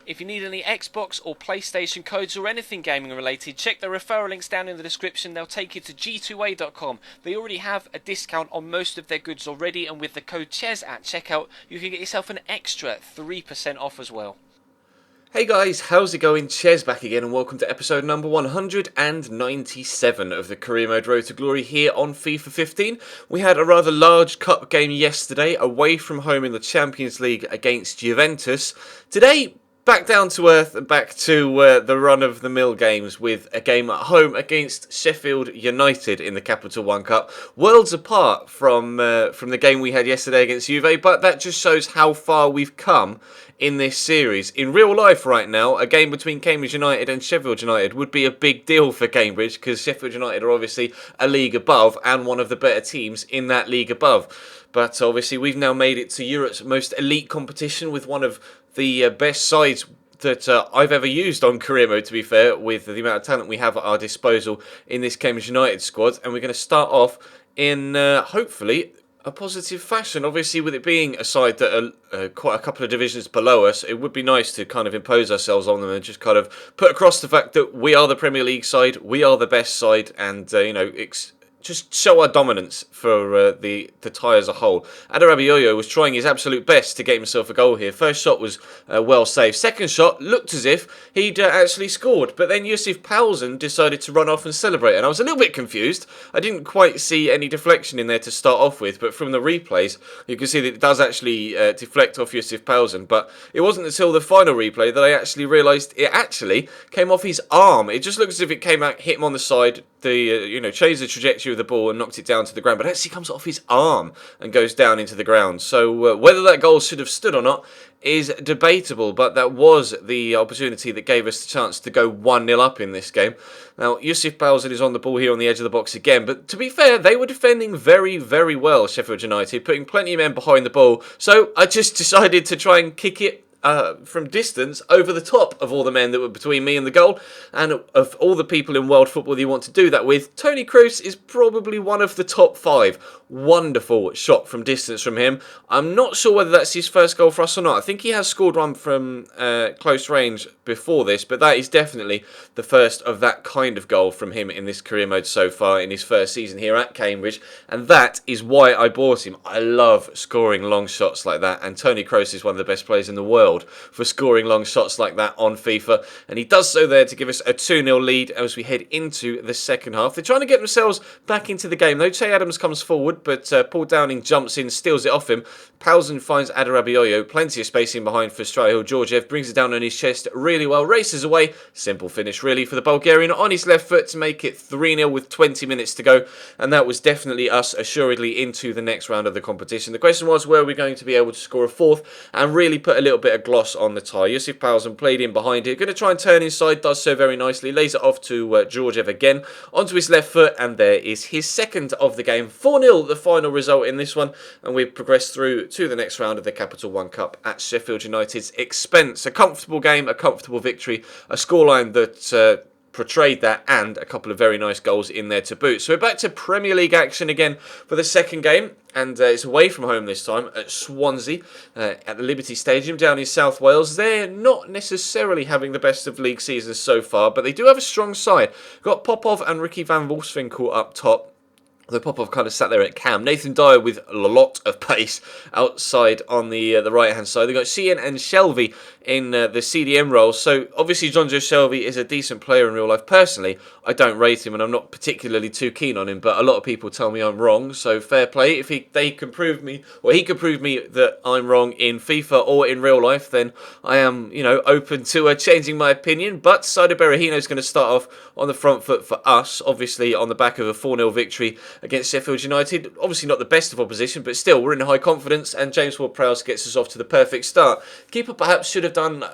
If you need any Xbox or PlayStation codes or anything gaming related, check the referral links down in the description. They'll take you to g2a.com. They already have a discount on most of their goods already, and with the code CHES at checkout, you can get yourself an extra 3% off as well. Hey guys, how's it going? Ches back again and welcome to episode number 197 of the Career Mode Road to Glory here on FIFA 15. We had a rather large cup game yesterday away from home in the Champions League against Juventus. Today, back down to earth and back to the run-of-the-mill games with a game at home against Sheffield United in the Capital One Cup. Worlds apart from the game we had yesterday against Juve, but that just shows how far we've come in this series. In real life right now, a game between Cambridge United and Sheffield United would be a big deal for Cambridge because Sheffield United are obviously a league above and one of the better teams in that league above. But obviously we've now made it to Europe's most elite competition with one of the best sides that I've ever used on career mode, to be fair, with the amount of talent we have at our disposal in this Cambridge United squad. And we're going to start off in, hopefully, a positive fashion. Obviously, with it being a side that are quite a couple of divisions below us, it would be nice to kind of impose ourselves on them and just kind of put across the fact that we are the Premier League side, we are the best side, and, just show our dominance for the tie as a whole. Adarabioyo was trying his absolute best to get himself a goal here. First shot was well saved. Second shot looked as if he'd actually scored. But then Yusuf Paulsen decided to run off and celebrate. And I was a little bit confused. I didn't quite see any deflection in there to start off with. But from the replays, you can see that it does actually deflect off Yusuf Paulsen. But it wasn't until the final replay that I actually realised it actually came off his arm. It just looks as if it came out, hit him on the side, changed the trajectory of the ball and knocked it down to the ground, but it actually comes off his arm and goes down into the ground. So whether that goal should have stood or not is debatable, but that was the opportunity that gave us the chance to go 1-0 up in this game. Now, Yusuf Paulsen is on the ball here on the edge of the box again, but to be fair, they were defending very, very well, Sheffield United, putting plenty of men behind the ball, so I just decided to try and kick it from distance over the top of all the men that were between me and the goal. And of all the people in world football that you want to do that with, Toni Kroos is probably one of the top 5. Wonderful shot from distance from him. I'm not sure whether that's his first goal for us or not. I think he has scored one from close range before this, but that is definitely the first of that kind of goal from him in this career mode so far in his first season here at Cambridge. And that is why I bought him. I love scoring long shots like that, and Toni Kroos is one of the best players in the world for scoring long shots like that on FIFA, and he does so there to give us a 2-0 lead as we head into the second half. They're trying to get themselves back into the game though. Che Adams comes forward, but Paul Downing jumps in, steals it off him. Paulsen finds Adarabioyo, plenty of space in behind for Strahil. Georgiev brings it down on his chest really well, races away. Simple finish really for the Bulgarian on his left foot to make it 3-0 with 20 minutes to go, and that was definitely us assuredly into the next round of the competition. The question was, were we going to be able to score a fourth and really put a little bit of gloss on the tie? Yusuf Paulsen played in behind here, going to try and turn inside, does so very nicely, lays it off to Georgiev again, onto his left foot, and there is his second of the game. 4-0 the final result in this one, and we've progressed through to the next round of the Capital One Cup at Sheffield United's expense. A comfortable game, a comfortable victory, a scoreline that portrayed that, and a couple of very nice goals in there to boot. So we're back to Premier League action again for the second game, and it's away from home this time at Swansea at the Liberty Stadium down in South Wales. They're not necessarily having the best of league seasons so far, but they do have a strong side. Got Popov and Ricky van Wolfswinkel up top. The Popov kind of sat there at cam. Nathan Dyer with a lot of pace outside on the right-hand side. They've got Sheehan and Shelvey in the CDM role. So obviously Jonjo Shelvey is a decent player in real life. Personally, I don't rate him and I'm not particularly too keen on him, but a lot of people tell me I'm wrong. So fair play. If they can prove me, or he can prove me that I'm wrong in FIFA or in real life, then I am, open to changing my opinion. But Saido Berahino is going to start off on the front foot for us, obviously on the back of a 4-0 victory against Sheffield United. Obviously not the best of opposition, but still we're in high confidence, and James Ward-Prowse gets us off to the perfect start. Keeper perhaps should have done,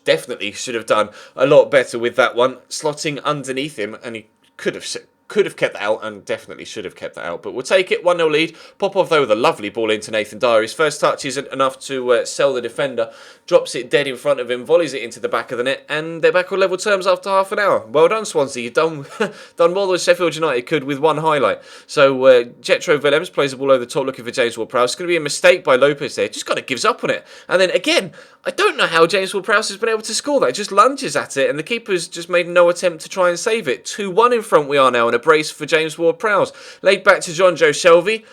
definitely should have done a lot better with that one, slotting underneath him, and he could have could have kept that out and definitely should have kept that out. But we'll take it. 1-0 lead. Popov, though, with a lovely ball into Nathan Dyer. His first touch isn't enough to sell the defender. Drops it dead in front of him, volleys it into the back of the net, and they're back on level terms after half an hour. Well done, Swansea. You've done more than Sheffield United could with one highlight. So Jetro Willems plays the ball over the top looking for James Ward-Prowse. It's going to be a mistake by Lopez there. Just kind of gives up on it. And then again, I don't know how James Ward-Prowse has been able to score that. He just lunges at it, and the keeper's just made no attempt to try and save it. 2-1 in front we are now, and a brace for James Ward-Prowse. Laid back to John Joe Shelvey.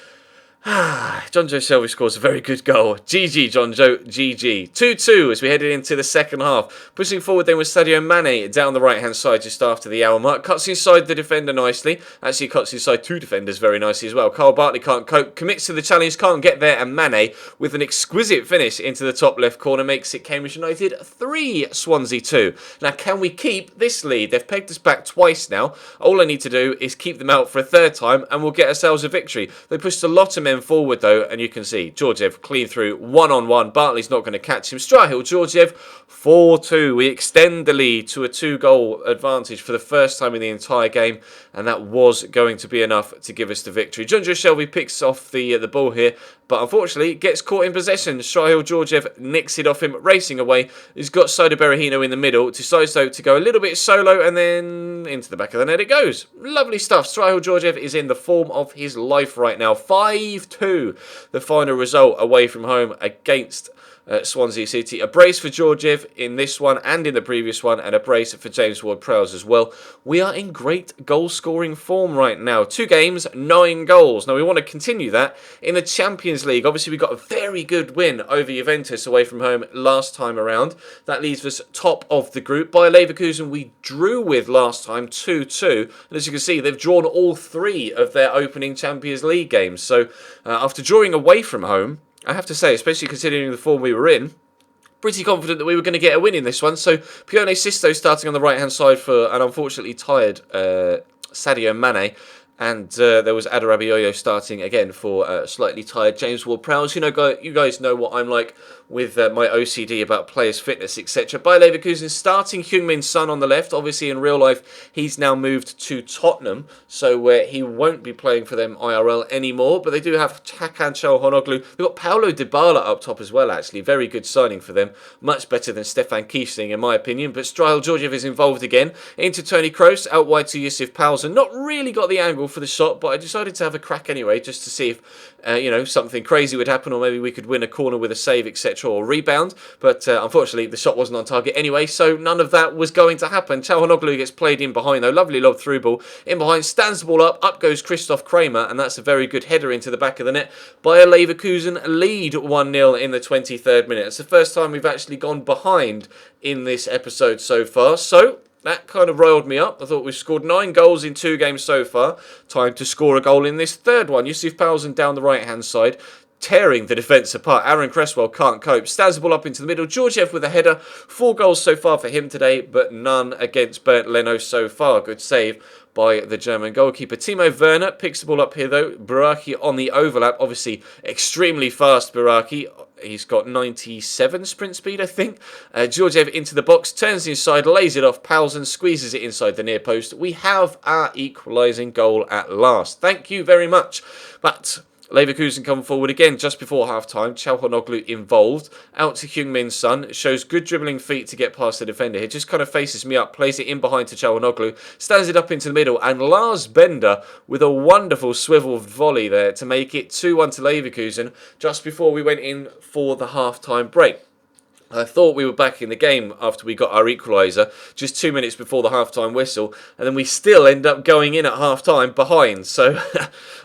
John Joe Shelvey scores a very good goal. GG, John Joe, GG. 2-2 as we headed into the second half. Pushing forward then with Sadio Mane down the right-hand side just after the hour mark. Cuts inside the defender nicely. Actually cuts inside two defenders very nicely as well. Carl Bartley can't cope. Commits to the challenge, can't get there. And Mane, with an exquisite finish into the top left corner, makes it Cambridge United 3, Swansea 2. Now, can we keep this lead? They've pegged us back twice now. All I need to do is keep them out for a third time and we'll get ourselves a victory. They pushed a lot of men forward though, and you can see Georgiev clean through one-on-one. Bartley's not going to catch him. Strahill, Georgiev 4-2. We extend the lead to a 2-goal advantage for the first time in the entire game, and that was going to be enough to give us the victory. John Joe Shelby picks off the ball here, but unfortunately gets caught in possession. Strahill, Georgiev nicks it off him, racing away. He's got Soda Berahino in the middle. Decides though to go a little bit solo, and then into the back of the net it goes. Lovely stuff. Strahill, Georgiev is in the form of his life right now. 5-2. The final result away from home against Swansea City. A brace for Georgiev in this one and in the previous one, and a brace for James Ward-Prowse as well. We are in great goal-scoring form right now. 2 games, 9 goals. Now, we want to continue that in the Champions League. Obviously, we got a very good win over Juventus away from home last time around. That leaves us top of the group. Bayer Leverkusen, we drew with last time 2-2. And as you can see, they've drawn all 3 of their opening Champions League games. So, after drawing away from home, I have to say, especially considering the form we were in, pretty confident that we were going to get a win in this one. So, Pione Sisto starting on the right-hand side for an unfortunately tired Sadio Mane. And there was Adarabioyo starting again for slightly tired James Ward-Prowse. You guys know what I'm like with my OCD about players' fitness, etc. Bayer Leverkusen starting Heung-min Son on the left. Obviously, in real life, he's now moved to Tottenham, so he won't be playing for them IRL anymore. But they do have Hakan Çalhanoğlu. They've got Paulo Dybala up top as well, actually. Very good signing for them. Much better than Stefan Kiesling, in my opinion. But Strahill Georgiev is involved again. Into Tony Kroos, out wide to Yusuf Poulsen. Not really got the angle for the shot, but I decided to have a crack anyway, just to see if something crazy would happen, or maybe we could win a corner with a save, etc., or rebound. But unfortunately, the shot wasn't on target anyway, so none of that was going to happen. Çalhanoğlu gets played in behind, though. Lovely lob through ball. In behind, stands the ball up goes Christoph Kramer, and that's a very good header into the back of the net. Bayer Leverkusen lead 1-0 in the 23rd minute. It's the first time we've actually gone behind in this episode so far, so that kind of riled me up. I thought we've scored 9 goals in 2 games so far. Time to score a goal in this third one. Yusuf Poulsen down the right-hand side, tearing the defence apart. Aaron Cresswell can't cope. Stands the ball up into the middle. Georgiev with a header. 4 goals so far for him today, but none against Bernd Leno so far. Good save by the German goalkeeper. Timo Werner picks the ball up here, though. Baraki on the overlap. Obviously, extremely fast Baraki. He's got 97 sprint speed, I think. Georgiev into the box, turns inside, lays it off. Poulsen squeezes it inside the near post. We have our equalising goal at last. Thank you very much. But Leverkusen come forward again just before half-time. Çalhanoğlu involved. Out to Heung-min Son. Shows good dribbling feet to get past the defender. He just kind of faces me up. Plays it in behind to Çalhanoğlu. Stands it up into the middle. And Lars Bender with a wonderful swivel volley there to make it 2-1 to Leverkusen just before we went in for the half-time break. I thought we were back in the game after we got our equaliser, just 2 minutes before the half-time whistle, and then we still end up going in at half-time behind, so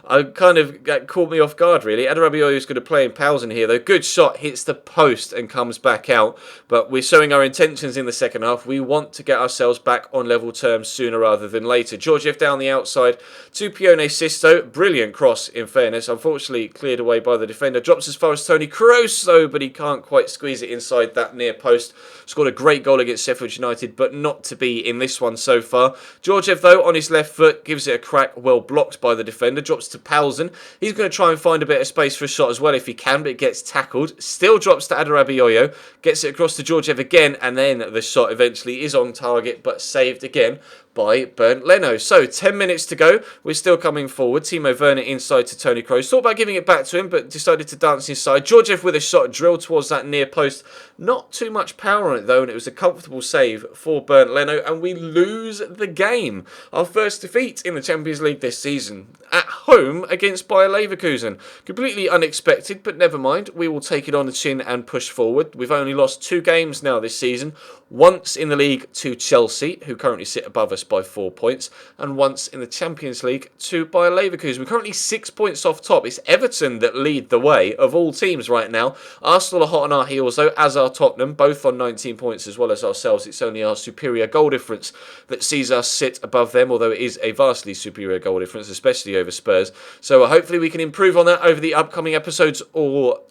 I kind of caught me off guard, really. Adarabioyo is going to play in Poulsen here, though. Good shot, hits the post and comes back out, but we're showing our intentions in the second half. We want to get ourselves back on level terms sooner rather than later. Georgiev down the outside to Pione Sisto. Brilliant cross, in fairness. Unfortunately, cleared away by the defender. Drops as far as Tony Kroos, though, but he can't quite squeeze it inside that near post. Scored a great goal against Sheffield United, but not to be in this one so far. Georgiev, though, on his left foot, gives it a crack, well blocked by the defender. Drops to Poulsen. He's going to try and find a bit of space for a shot as well if he can, but it gets tackled. Still drops to Adarabioyo. Gets it across to Georgiev again, and then the shot eventually is on target, but saved again by Bernd Leno. So 10 minutes to go. We're still coming forward. Timo Werner inside to Tony Kroos. Thought about giving it back to him, but decided to dance inside. Georgiev with a shot drilled towards that near post. Not too much power on it though, and it was a comfortable save for Bernd Leno, and we lose the game. Our first defeat in the Champions League this season. At home against Bayer Leverkusen. Completely unexpected, but never mind. We will take it on the chin and push forward. We've only lost 2 games now this season. Once in the league to Chelsea, who currently sit above us by 4 points, and once in the Champions League to Bayer Leverkusen. We're currently 6 points off top. It's Everton that lead the way of all teams right now. Arsenal are hot on our heels though, as are Tottenham, both on 19 points as well as ourselves. It's only our superior goal difference that sees us sit above them, although it is a vastly superior goal difference, especially over Spurs. So hopefully we can improve on that over the upcoming episodes or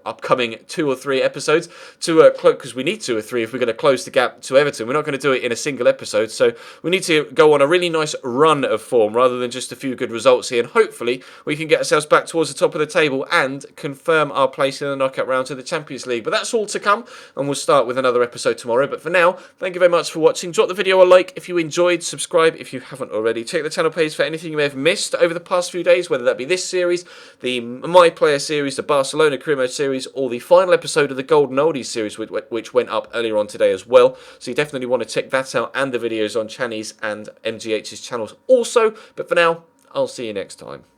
upcoming 2 or 3 episodes to because we need 2 or 3 if we're going to close the gap to Everton. We're not going to do it in a single episode, so we need to go on a really nice run of form rather than just a few good results here, and hopefully we can get ourselves back towards the top of the table and confirm our place in the knockout round to the Champions League. But that's all to come, and we'll start with another episode tomorrow. But for now, thank you very much for watching. Drop the video a like if you enjoyed, subscribe if you haven't already. Check the channel page for anything you may have missed over the past few days, whether that be this series, the My Player series, the Barcelona Career Mode series, or the final episode of the Golden Oldies series, which went up earlier on today as well. So you definitely want to check that out, and the videos on Channy's and MGH's channels also. But for now, I'll see you next time.